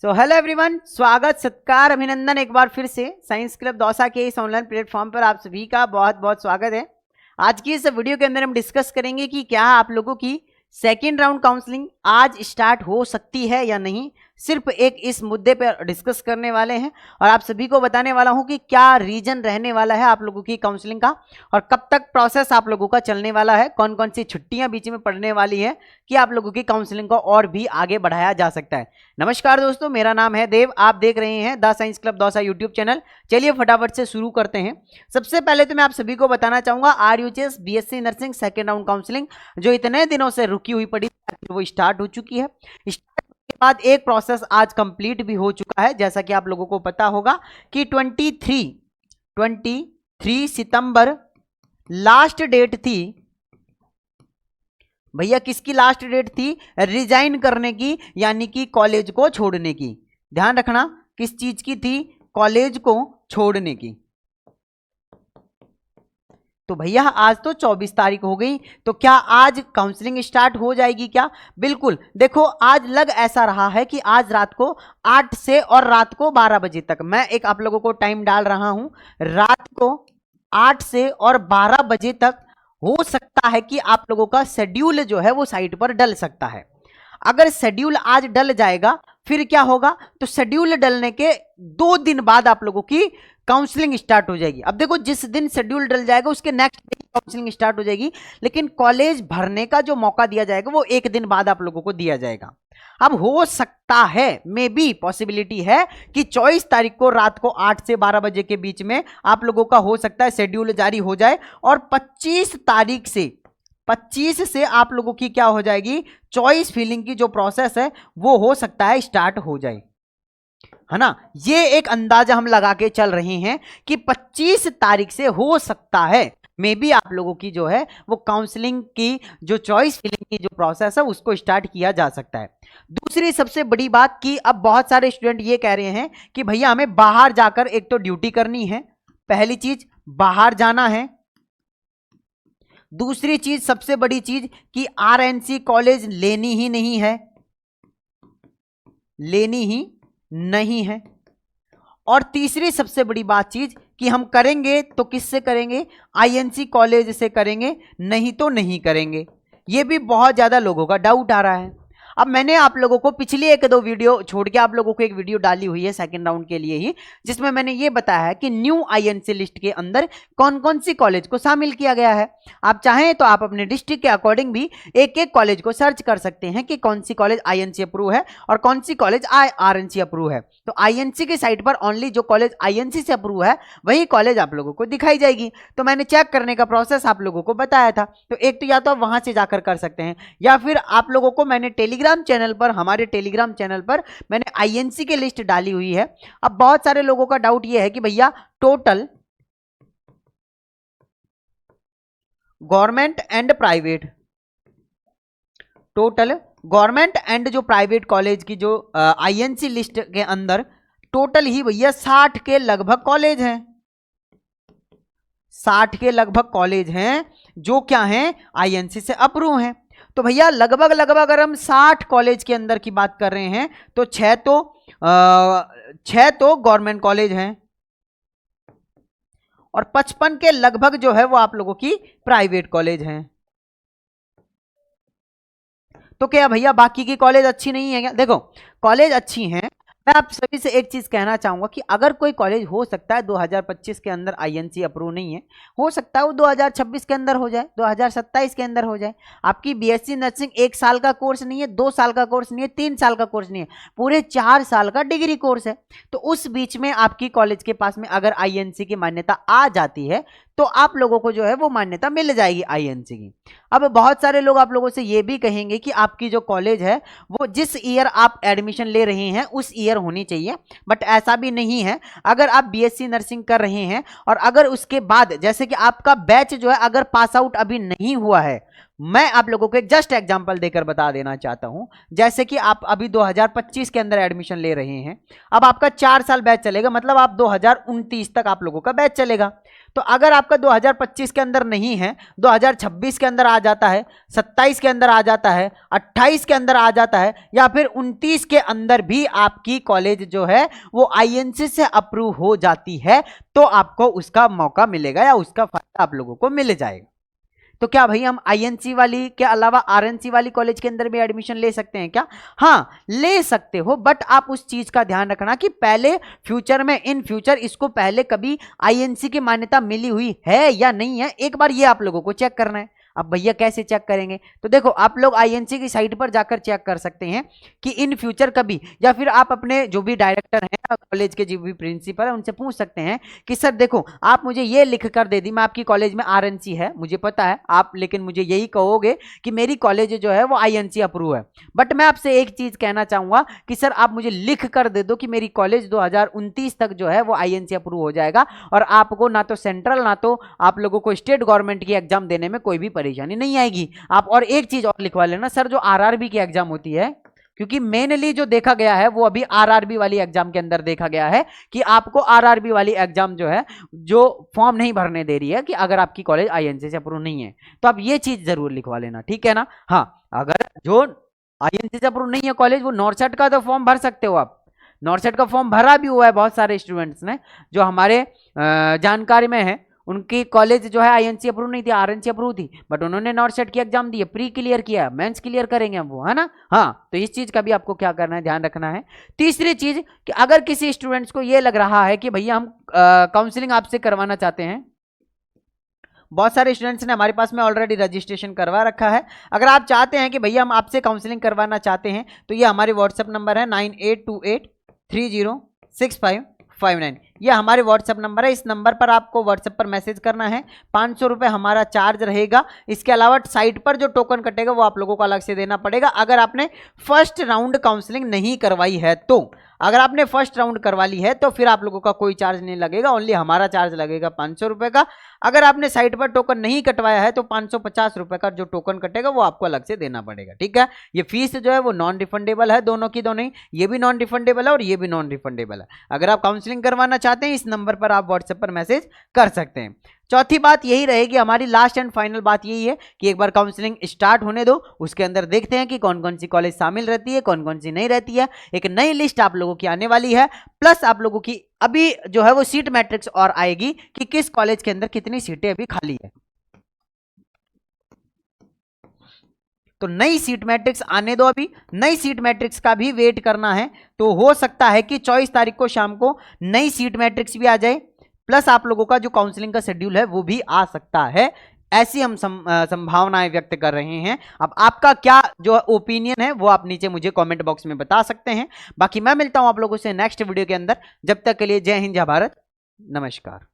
So hello everyone, स्वागत सत्कार अभिनंदन एक बार फिर से साइंस क्लब दौसा के इस ऑनलाइन प्लेटफॉर्म पर आप सभी का बहुत बहुत स्वागत है। आज की इस वीडियो के अंदर हम डिस्कस करेंगे कि क्या आप लोगों की सेकेंड राउंड काउंसलिंग आज स्टार्ट हो सकती है या नहीं। सिर्फ एक इस मुद्दे पर डिस्कस करने वाले हैं और आप सभी को बताने वाला हूं कि क्या रीजन रहने वाला है आप लोगों की काउंसलिंग का और कब तक प्रोसेस आप लोगों का चलने वाला है, कौन कौन सी छुट्टियां बीच में पड़ने वाली है कि आप लोगों की काउंसलिंग को और भी आगे बढ़ाया जा सकता है। नमस्कार दोस्तों, मेरा नाम है देव, आप देख रहे हैं the science club Dausa YouTube channel. चलिए फटाफट से शुरू करते हैं। सबसे पहले तो मैं आप सभी को बताना चाहूंगा RUHS BSc nursing second round counselling जो इतने दिनों से रुकी हुई पड़ी वो स्टार्ट हो चुकी है। के बाद एक प्रोसेस आज कंप्लीट भी हो चुका है। जैसा कि आप लोगों को पता होगा कि 23 सितंबर लास्ट डेट थी भैया। किसकी लास्ट डेट थी? रिजाइन करने की, यानी कि कॉलेज को छोड़ने की। ध्यान रखना, किस चीज की थी? कॉलेज को छोड़ने की। तो भैया आज तो 24 तारीख हो गई, तो क्या आज काउंसलिंग स्टार्ट हो जाएगी क्या? बिल्कुल। देखो आज लग ऐसा रहा है कि आज रात को 8 से और रात को 12 बजे तक, मैं एक आप लोगों को टाइम डाल रहा हूं, रात को 8 से और 12 बजे तक हो सकता है कि आप लोगों का शेड्यूल जो है वो साइट पर डल सकता है। अगर शेड्यूल आज डल जाएगा फिर क्या होगा? तो शेड्यूल डलने के 2 दिन बाद आप लोगों की काउंसलिंग स्टार्ट हो जाएगी। अब देखो, जिस दिन शेड्यूल डल जाएगा उसके नेक्स्ट डे काउंसलिंग स्टार्ट हो जाएगी, लेकिन कॉलेज भरने का जो मौका दिया जाएगा वो 1 दिन बाद आप लोगों को दिया जाएगा। अब हो सकता है, मे बी पॉसिबिलिटी है कि 24 तारीख को रात को 8 से 12 बजे के बीच में आप लोगों का हो सकता है शेड्यूल जारी हो जाए और 25 तारीख से 25 से आप लोगों की क्या हो जाएगी? चॉइस फिलिंग की जो प्रोसेस है वो हो सकता है स्टार्ट हो जाए, है ना। ये एक अंदाजा हम लगा के चल रहे हैं कि 25 तारीख से हो सकता है मे बी आप लोगों की जो है वो काउंसलिंग की जो चॉइस फिलिंग की जो प्रोसेस है उसको स्टार्ट किया जा सकता है। दूसरी सबसे बड़ी बात कि अब बहुत सारे स्टूडेंट ये कह रहे हैं कि भैया हमें बाहर जाकर एक तो ड्यूटी करनी है, पहली चीज बाहर जाना है। दूसरी चीज, सबसे बड़ी चीज कि RNC कॉलेज लेनी ही नहीं है, लेनी ही नहीं है। और तीसरी सबसे बड़ी बात चीज कि हम करेंगे तो किससे करेंगे? INC कॉलेज से करेंगे, नहीं तो नहीं करेंगे। ये भी बहुत ज्यादा लोगों का डाउट आ रहा है। अब मैंने आप लोगों को पिछली 1-2 वीडियो छोड़ के आप लोगों को एक वीडियो डाली हुई है सेकंड राउंड के लिए ही, जिसमें मैंने ये बताया है कि न्यू INC लिस्ट के अंदर कौन कौन सी कॉलेज को शामिल किया गया है। आप चाहें तो आप अपने डिस्ट्रिक्ट के अकॉर्डिंग भी एक एक कॉलेज को सर्च कर सकते हैं कि कौन सी कॉलेज INC अप्रूव है और कौन सी कॉलेज RNC अप्रूव है। तो INC की साइट पर ओनली जो कॉलेज INC से अप्रूव है वही कॉलेज आप लोगों को दिखाई जाएगी। तो मैंने चेक करने का प्रोसेस आप लोगों को बताया था। तो एक तो या तो आप वहां से जाकर कर सकते हैं, या फिर आप लोगों को मैंने टेलीग्राम चैनल पर, हमारे टेलीग्राम चैनल पर मैंने INC की लिस्ट डाली हुई है। अब बहुत सारे लोगों का डाउट यह है कि भैया total government and private, total government and जो प्राइवेट कॉलेज की जो INC लिस्ट के अंदर टोटल ही भैया 60 के लगभग कॉलेज हैं, 60 के लगभग कॉलेज हैं जो क्या हैं? INC से अप्रूव हैं। तो भैया लगभग अगर हम 60 कॉलेज के अंदर की बात कर रहे हैं तो 6 तो गवर्नमेंट कॉलेज हैं और 55 के लगभग जो है वो आप लोगों की प्राइवेट कॉलेज हैं। तो क्या भैया बाकी की कॉलेज अच्छी नहीं है क्या? देखो कॉलेज अच्छी हैं। मैं आप सभी से एक चीज कहना चाहूंगा कि अगर कोई कॉलेज हो सकता है 2025 के अंदर INC अप्रूव नहीं है, हो सकता है वो 2026 के अंदर हो जाए, 2027 के अंदर हो जाए। आपकी BSc नर्सिंग 1 साल का कोर्स नहीं है, 2 साल का कोर्स नहीं है, 3 साल का कोर्स नहीं है, पूरे 4 साल का डिग्री कोर्स है। तो उस बीच में आपकी कॉलेज के पास में अगर INC की मान्यता आ जाती है तो आप लोगों को जो है वो मान्यता मिल जाएगी INC की। अब बहुत सारे लोग आप लोगों से ये भी कहेंगे कि आपकी जो कॉलेज है वो जिस ईयर आप एडमिशन ले रहे हैं उस ईयर होनी चाहिए, बट ऐसा भी नहीं है। अगर आप BSc नर्सिंग कर रहे हैं और अगर उसके बाद जैसे कि आपका बैच जो है अगर पास आउट अभी नहीं हुआ है, मैं आप लोगों को एक जस्ट एग्जांपल देकर बता देना चाहता हूं। जैसे कि आप अभी 2025 के अंदर एडमिशन ले रहे हैं, अब आपका 4 साल बैच चलेगा, मतलब आप 2029 तक आप लोगों का बैच चलेगा। तो अगर आपका 2025 के अंदर नहीं है, 2026 के अंदर आ जाता है, 27 के अंदर आ जाता है, 28 के अंदर आ जाता है, या फिर 29 के अंदर भी आपकी कॉलेज जो है वो आईएनसी से अप्रूव हो जाती है, तो आपको उसका मौका मिलेगा या उसका फायदा आप लोगों को मिल जाएगा। तो क्या भाई हम आईएनसी वाली के अलावा आरएनसी वाली कॉलेज के अंदर भी एडमिशन ले सकते हैं क्या? हाँ, ले सकते हो, बट आप उस चीज का ध्यान रखना कि पहले फ्यूचर में, इन फ्यूचर इसको पहले कभी आईएनसी की मान्यता मिली हुई है या नहीं है, एक बार ये आप लोगों को चेक करना है। अब भैया कैसे चेक करेंगे? तो देखो, आप लोग आईएनसी की साइट पर जाकर चेक कर सकते हैं कि इन फ्यूचर कभी, या फिर आप अपने जो भी डायरेक्टर हैं कॉलेज के, जो भी प्रिंसिपल है, उनसे पूछ सकते हैं कि सर देखो, आप मुझे ये लिख कर दे दी, मैं आपकी कॉलेज में आरएनसी है, मुझे पता है आप, लेकिन मुझे यही कहोगे कि मेरी कॉलेज जो है वो आईएनसी अप्रूव है, बट मैं आपसे एक चीज कहना चाहूंगा कि सर आप मुझे लिख कर दे दो कि मेरी कॉलेज 2029 तक जो है वो आईएनसी अप्रूव हो जाएगा, और आपको ना तो सेंट्रल ना तो आप लोगों को स्टेट गवर्नमेंट की एग्जाम देने में कोई भी परेशानी नहीं आएगी। आप और एक चीज और लिखवा लेना, सर जो आरआरबी की एग्जाम होती है, क्योंकि मेनली जो देखा गया है वो अभी आरआरबी वाली एग्जाम के अंदर देखा गया है कि आपको आरआरबी वाली एग्जाम जो है, जो फॉर्म नहीं भरने दे रही है कि अगर आपकी कॉलेज आईएनसी से अप्रूव नहीं है, तो आप ये चीज जरूर लिखवा लेना, ठीक है ना। हाँ, अगर जो आईएनसी से अप्रूव नहीं है कॉलेज, वो नॉर्सेट का तो फॉर्म भर सकते हो आप, नॉर्सेट का फॉर्म भरा भी हुआ है बहुत सारे स्टूडेंट्स ने, जो हमारे जानकारी में है, उनकी कॉलेज जो है आईएनसी अप्रूव नहीं थी, आरएनसी अप्रूव थी, बट उन्होंने नॉर्सेट की एग्जाम दी है, प्री क्लियर किया, मेंस क्लियर करेंगे हम वो, है ना। हाँ, तो इस चीज का भी आपको क्या करना है, ध्यान रखना है। तीसरी चीज कि अगर किसी स्टूडेंट्स को ये लग रहा है कि भैया हम काउंसलिंग आपसे करवाना चाहते हैं, बहुत सारे स्टूडेंट्स ने हमारे पास में ऑलरेडी रजिस्ट्रेशन करवा रखा है, अगर आप चाहते हैं कि भैया हम आपसे काउंसलिंग करवाना चाहते हैं, तो ये हमारे व्हाट्सएप नंबर है 9828306559, ये हमारे व्हाट्सएप नंबर है। इस नंबर पर आपको व्हाट्सएप पर मैसेज करना है, 500 रुपये हमारा चार्ज रहेगा। इसके अलावा साइट पर जो टोकन कटेगा वो आप लोगों को अलग से देना पड़ेगा, अगर आपने फर्स्ट राउंड काउंसलिंग नहीं करवाई है तो। अगर आपने फर्स्ट राउंड करवा ली है तो फिर आप लोगों का कोई चार्ज नहीं लगेगा, ओनली हमारा चार्ज लगेगा 500 रुपये का। अगर आपने साइट पर टोकन नहीं कटवाया है तो 550 रुपये का जो टोकन कटेगा वो आपको अलग से देना पड़ेगा, ठीक है। ये फीस जो है वो नॉन रिफंडेबल है, दोनों की दोनों ही, ये भी नॉन रिफंडेबल है और ये भी नॉन रिफंडेबल है। अगर आप काउंसलिंग करवाना चाहते हैं, इस नंबर पर आप व्हाट्सएप पर मैसेज कर सकते हैं। चौथी बात यही रहेगी, हमारी लास्ट एंड फाइनल बात यही है कि एक बार काउंसलिंग स्टार्ट होने दो, उसके अंदर देखते हैं कि कौन कौन सी कॉलेज शामिल रहती है, कौन कौन सी नहीं रहती है। एक नई लिस्ट आप लोगों की आने वाली है, प्लस आप लोगों की अभी जो है वो सीट मैट्रिक्स और आएगी कि किस कॉलेज के अंदर कितनी सीटें अभी खाली है। तो नई सीट मैट्रिक्स आने दो, अभी नई सीट मैट्रिक्स का भी वेट करना है, तो हो सकता है कि 24 तारीख को शाम को नई सीट मैट्रिक्स भी आ जाए, प्लस आप लोगों का जो काउंसलिंग का शेड्यूल है वो भी आ सकता है। ऐसी हम संभावनाएं व्यक्त कर रहे हैं। अब आपका क्या जो ओपिनियन है वो आप नीचे मुझे कमेंट बॉक्स में बता सकते हैं। बाकी मैं मिलता हूं आप लोगों से नेक्स्ट वीडियो के अंदर, जब तक के लिए जय हिंद, जय भारत, नमस्कार।